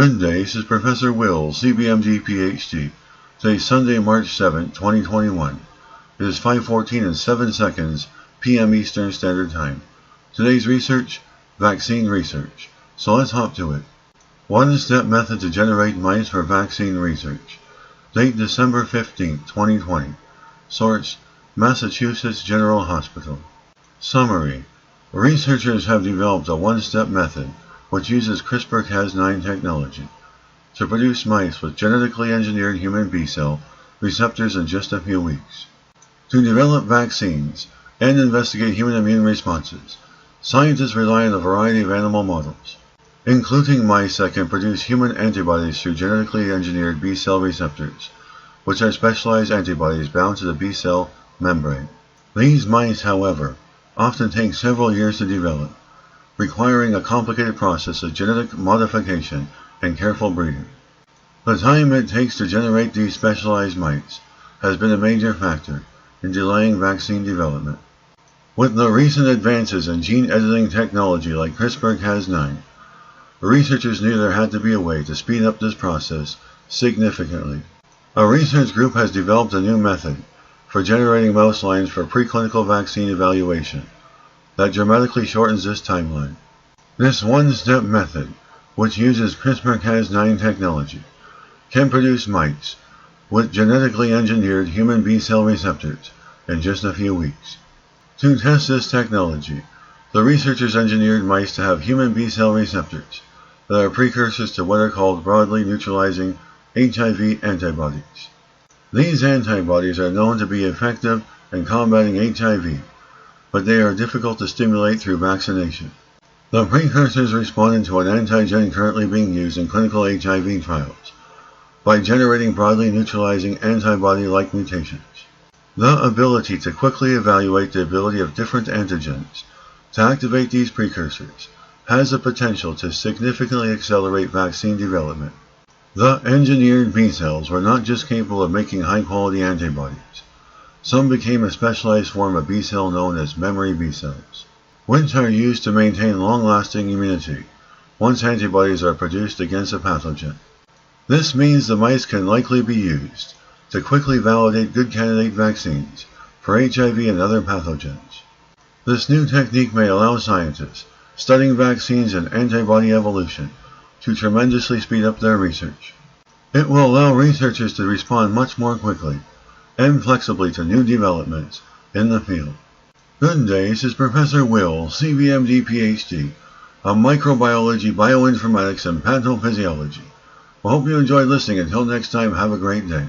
Good day, this is Professor Will, CBMD, PhD. Today is Sunday, March 7, 2021. It is 5:14 and 7 seconds p.m. Eastern Standard Time. Today's research, vaccine research. So let's hop to it. One-step method to generate mice for vaccine research. Date December 15, 2020. Source, Massachusetts General Hospital. Summary. Researchers have developed a one-step method which uses CRISPR-Cas9 technology to produce mice with genetically engineered human B-cell receptors in just a few weeks. To develop vaccines and investigate human immune responses, scientists rely on a variety of animal models, including mice that can produce human antibodies through genetically engineered B-cell receptors, which are specialized antibodies bound to the B-cell membrane. These mice, however, often take several years to develop, requiring a complicated process of genetic modification and careful breeding. The time it takes to generate these specialized mice has been a major factor in delaying vaccine development. With the recent advances in gene editing technology like CRISPR-Cas9, researchers knew there had to be a way to speed up this process significantly. A research group has developed a new method for generating mouse lines for preclinical vaccine evaluation that dramatically shortens this timeline. This one-step method, which uses CRISPR-Cas9 technology, can produce mice with genetically engineered human B-cell receptors in just a few weeks. To test this technology, the researchers engineered mice to have human B-cell receptors that are precursors to what are called broadly neutralizing HIV antibodies. These antibodies are known to be effective in combating HIV, but they are difficult to stimulate through vaccination. The precursors responded to an antigen currently being used in clinical HIV trials by generating broadly neutralizing antibody-like mutations. The ability to quickly evaluate the ability of different antigens to activate these precursors has the potential to significantly accelerate vaccine development. The engineered B-cells were not just capable of making high-quality antibodies. Some became a specialized form of B-cell known as memory B-cells, which are used to maintain long-lasting immunity once antibodies are produced against a pathogen. This means the mice can likely be used to quickly validate good candidate vaccines for HIV and other pathogens. This new technique may allow scientists studying vaccines and antibody evolution to tremendously speed up their research. It will allow researchers to respond much more quickly and flexibly to new developments in the field. Good day, this is Professor Will, CBMD, PhD, of Microbiology, Bioinformatics, and Pathophysiology. I hope you enjoyed listening. Until next time, have a great day.